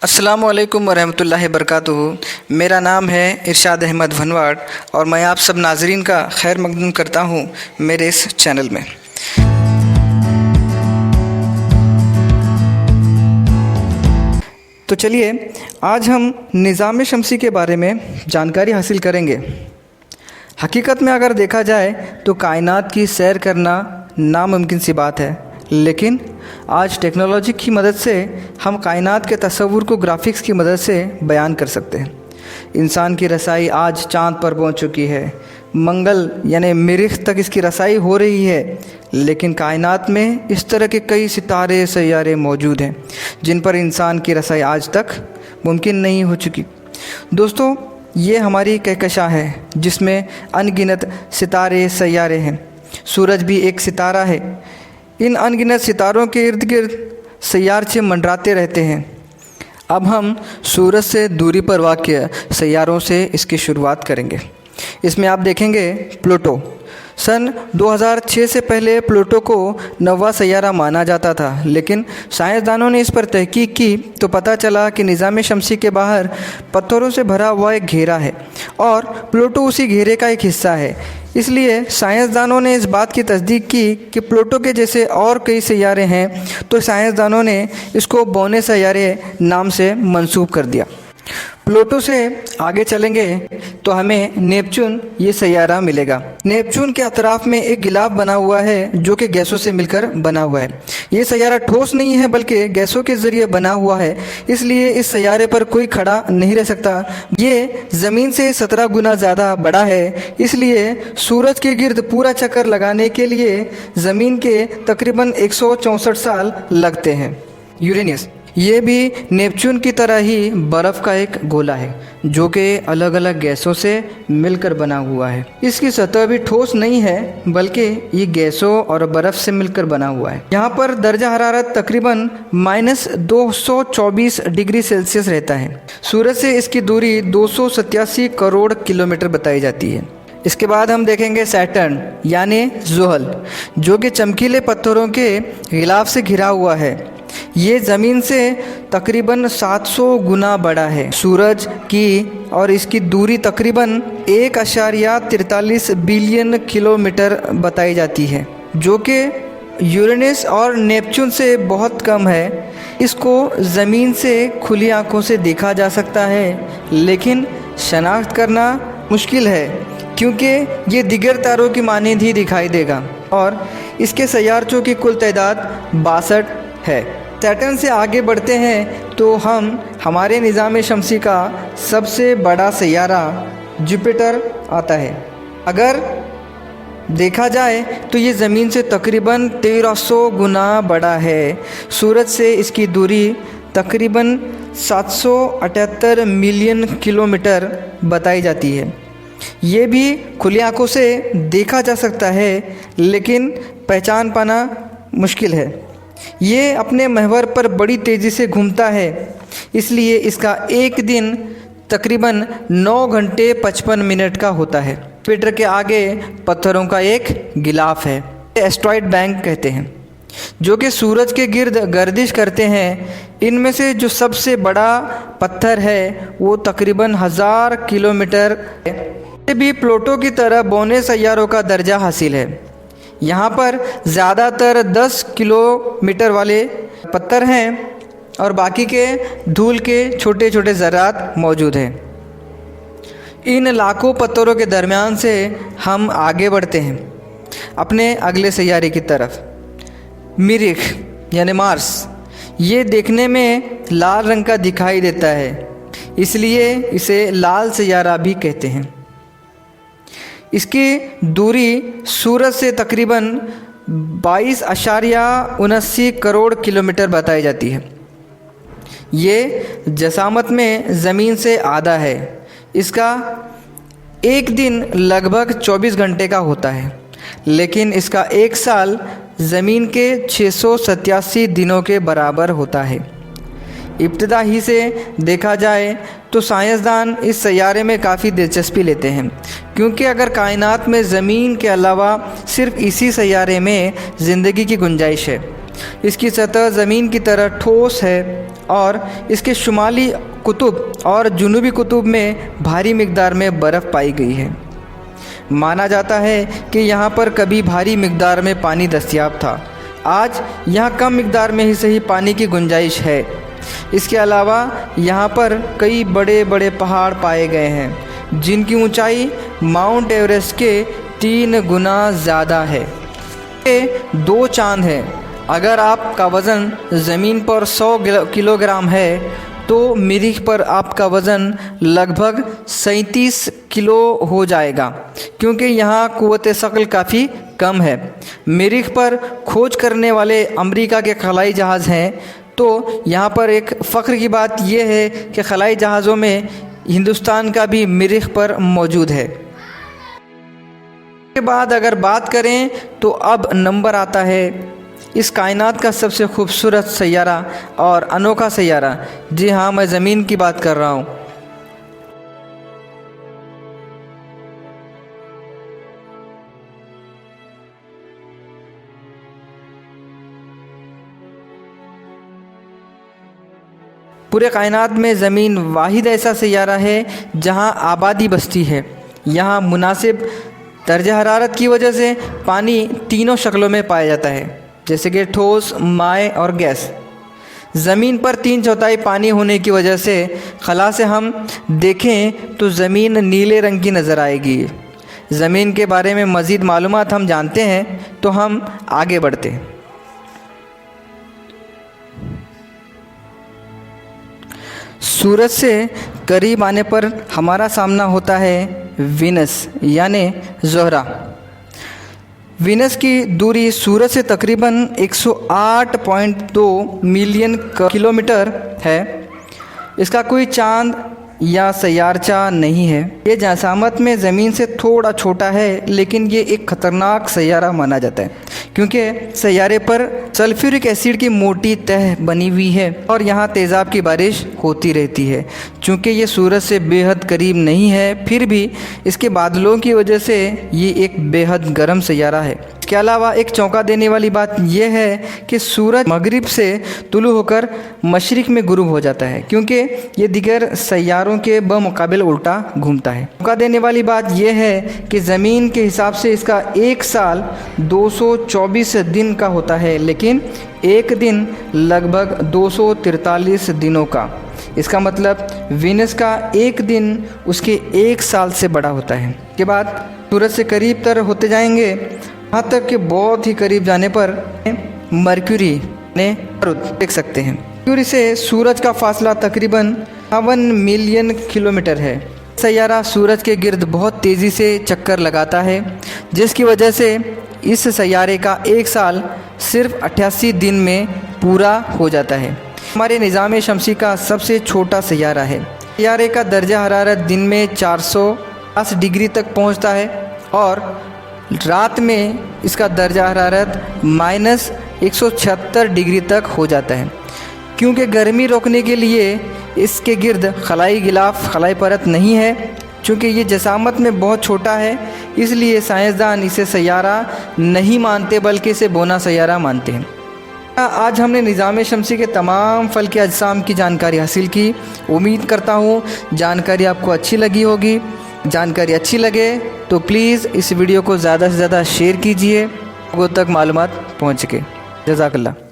अस्सलामुअलैकुम वरहमतुल्लाहि बरकातुहू। मेरा नाम है इरशाद अहमद भनवाड़ और मैं आप सब नाजरीन का खैर मकदूम करता हूँ मेरे इस चैनल में। तो चलिए आज हम निज़ाम शमसी के बारे में जानकारी हासिल करेंगे। हकीकत में अगर देखा जाए तो कायनात की सैर करना नामुमकिन सी बात है, लेकिन आज टेक्नोलॉजी की मदद से हम कायनात के तस्वुर को ग्राफिक्स की मदद से बयान कर सकते हैं। इंसान की रसाई आज चाँद पर पहुंच चुकी है, मंगल यानी मरीख तक इसकी रसाई हो रही है, लेकिन कायनात में इस तरह के कई सितारे सैयारे मौजूद हैं जिन पर इंसान की रसाई आज तक मुमकिन नहीं हो चुकी। दोस्तों, ये हमारी कहकशां है जिसमें अनगिनत सितारे सैयारे हैं। सूरज भी एक सितारा है। इन अनगिनत सितारों के इर्द गिर्द सैयारचे मंडराते रहते हैं। अब हम सूरज से दूरी पर वाक़िया सैयारों से इसकी शुरुआत करेंगे। इसमें आप देखेंगे प्लूटो। सन 2006 से पहले प्लूटो को नौवां सैयारा माना जाता था, लेकिन साइंसदानों ने इस पर तहकीक की तो पता चला कि निज़ाम शमसी के बाहर पत्थरों से भरा हुआ एक घेरा है और प्लूटो उसी घेरे का एक हिस्सा है। इसलिए साइंसदानों ने इस बात की तस्दीक की कि प्लूटो के जैसे और कई सैयारे हैं, तो साइंसदानों ने इसको बौने सैयारे नाम से मंसूब कर दिया। प्लूटो से आगे चलेंगे तो हमें नेपच्यून ये सैयारा मिलेगा। नेपच्यून के अतराफ में एक गिलाफ बना हुआ है जो कि गैसों से मिलकर बना हुआ है। ये सैयारा ठोस नहीं है बल्कि गैसों के ज़रिए बना हुआ है, इसलिए इस सैयारे पर कोई खड़ा नहीं रह सकता। ये ज़मीन से 17 गुना ज़्यादा बड़ा है, इसलिए सूरज के गिर्द पूरा चक्कर लगाने के लिए ज़मीन के तकरीबन 164 साल लगते हैं। यूरेनियस ये भी नेपच्यून की तरह ही बर्फ़ का एक गोला है जो कि अलग अलग गैसों से मिलकर बना हुआ है। इसकी सतह भी ठोस नहीं है बल्कि ये गैसों और बर्फ़ से मिलकर बना हुआ है। यहाँ पर दर्जा हरारत तकरीबन -224 डिग्री सेल्सियस रहता है। सूरज से इसकी दूरी 287 करोड़ किलोमीटर बताई जाती है। इसके बाद हम देखेंगे सैटर्न यानी ज़ुहल, जो कि चमकीले पत्थरों के गिलाफ से घिरा हुआ है। ये ज़मीन से तकरीबन 700 गुना बड़ा है। सूरज की और इसकी दूरी तकरीबन 1.43 बिलियन किलोमीटर बताई जाती है, जो कि यूरेनस और नेपच्यून से बहुत कम है। इसको ज़मीन से खुली आंखों से देखा जा सकता है, लेकिन शनाख्त करना मुश्किल है क्योंकि ये दिगर तारों की मानंद ही दिखाई देगा और इसके सैयारचों की कुल तादाद 62 है। सैटर्न से आगे बढ़ते हैं तो हम हमारे निज़ाम शमसी का सबसे बड़ा सैयारा जुपिटर आता है। अगर देखा जाए तो ये ज़मीन से तकरीबन 1300 गुना बड़ा है। सूरज से इसकी दूरी तकरीबन 778 मिलियन किलोमीटर बताई जाती है। ये भी खुली आंखों से देखा जा सकता है, लेकिन पहचान पाना मुश्किल है। ये अपने महवर पर बड़ी तेज़ी से घूमता है, इसलिए इसका एक दिन तकरीबन 9 घंटे 55 मिनट का होता है। जुपिटर के आगे पत्थरों का एक गिलाफ है, एस्ट्रॉयड बैंक कहते हैं, जो कि सूरज के गिर्द गर्दिश करते हैं। इनमें से जो सबसे बड़ा पत्थर है वो तकरीबन 1000 किलोमीटर है। ये भी प्लूटो की तरह बौने सैयारों का दर्जा हासिल है। यहाँ पर ज़्यादातर 10 किलोमीटर वाले पत्थर हैं और बाकी के धूल के छोटे छोटे ज़रात मौजूद हैं। इन लाखों पत्थरों के दरमियान से हम आगे बढ़ते हैं अपने अगले सैयारे की तरफ, मरीख यानी मार्स। ये देखने में लाल रंग का दिखाई देता है, इसलिए इसे लाल सैयारा भी कहते हैं। इसकी दूरी सूरज से तकरीबन 22.79 करोड़ किलोमीटर बताई जाती है। ये जसामत में ज़मीन से आधा है। इसका एक दिन लगभग 24 घंटे का होता है, लेकिन इसका एक साल ज़मीन के 687 दिनों के बराबर होता है। इब्तिदा ही से देखा जाए तो साइंसदान इस सैयारे में काफ़ी दिलचस्पी लेते हैं, क्योंकि अगर कायनात में ज़मीन के अलावा सिर्फ इसी सैयारे में ज़िंदगी की गुंजाइश है इसकी सतह ज़मीन की तरह ठोस है और इसके शुमाली कुतुब और जुनूबी कुतुब में भारी मिक़दार में बर्फ़ पाई गई है। माना जाता है कि यहाँ पर कभी भारी मिक़दार में पानी दस्तयाब था। आज यहाँ कम मिक़दार में ही सही पानी की गुंजाइश है। इसके अलावा यहाँ पर कई बड़े बड़े पहाड़ पाए गए हैं जिनकी ऊंचाई माउंट एवरेस्ट के 3 गुना ज़्यादा है। ये 2 चांद हैं। अगर आपका वज़न ज़मीन पर 100 किलोग्राम है तो मरीख़ पर आपका वज़न लगभग 37 किलो हो जाएगा, क्योंकि यहाँ क़ुव्वत सक़्ल काफ़ी कम है। मरीख़ पर खोज करने वाले अमेरिका के खलाई जहाज़ हैं। तो यहाँ पर एक फ़ख्र की बात यह है कि खलाई जहाज़ों में हिंदुस्तान का भी मरीख़ पर मौजूद है। के बाद अगर बात करें तो अब नंबर आता है इस कायनात का सबसे खूबसूरत सैयारा और अनोखा सैयारा। जी हाँ, मैं ज़मीन की बात कर रहा हूँ। पूरे कायनात में ज़मीन वाहिद ऐसा सैयारा है जहाँ आबादी बसती है। यहाँ मुनासिब दर्जा हरारत की वजह से पानी तीनों शक्लों में पाया जाता है, जैसे कि ठोस, माए और गैस। ज़मीन पर 3/4 पानी होने की वजह से खला से हम देखें तो ज़मीन नीले रंग की नज़र आएगी। ज़मीन के बारे में मज़ीद मालूमात हम जानते हैं तो हम आगे बढ़ते हैं। सूरज से करीब आने पर हमारा सामना होता है वीनस यानी ज़ोहरा। वीनस की दूरी सूरज से तकरीबन 108.2 मिलियन किलोमीटर है। इसका कोई चांद या सैयारचा नहीं है। ये जासामत में ज़मीन से थोड़ा छोटा है, लेकिन ये एक ख़तरनाक सैयारा माना जाता है क्योंकि सैयारे पर सल्फ्यूरिक एसिड की मोटी तह बनी हुई है और यहाँ तेज़ाब की बारिश होती रहती है। चूँकि ये सूरज से बेहद करीब नहीं है, फिर भी इसके बादलों की वजह से ये एक बेहद गर्म सैयारा है। इसके अलावा एक चौंका देने वाली बात यह है कि सूरज मगरिब से तुलू होकर मशरिक़ में गुरूब हो जाता है, क्योंकि ये दिगर सैयारों के बमुकाबिल उल्टा घूमता है। चौंका देने वाली बात यह है कि ज़मीन के हिसाब से इसका एक साल 224 दिन का होता है, लेकिन एक दिन लगभग 243 दिनों का। इसका मतलब वीनस का एक दिन उसके एक साल से बड़ा होता है। के बाद सूरज से करीब तर होते जाएंगे, यहाँ तक कि बहुत ही करीब जाने पर मरक्यूरी ने देख सकते हैं। मरक्यूरी से सूरज का फासला तकरीबन 52 मिलियन किलोमीटर है। सैयारा सूरज के गिर्द बहुत तेज़ी से चक्कर लगाता है, जिसकी वजह से इस सैयारे का एक साल सिर्फ 88 दिन में पूरा हो जाता है। हमारे निज़ाम शमसी का सबसे छोटा सैयारा है। सैयारे का दर्जा हरारत दिन में 410 डिग्री तक पहुंचता है और रात में इसका दर्जा हरारत -176 डिग्री तक हो जाता है। क्योंकि गर्मी रोकने के लिए इसके गिर्द खलाई गिलाफ खलाई परत नहीं है, चूँकि ये जसामत में बहुत छोटा है, इसलिए साइंसदान इसे सैयारा नहीं मानते बल्कि इसे बोना सैयारा मानते हैं। आज हमने निज़ाम शमसी के तमाम फ़ल्की अजसाम की जानकारी हासिल की। उम्मीद करता हूँ जानकारी आपको अच्छी लगी होगी। जानकारी अच्छी लगे तो प्लीज़ इस वीडियो को ज़्यादा से ज़्यादा शेयर कीजिए, लोगों तक मालूमात पहुँच सके। जज़ाकल्लाह।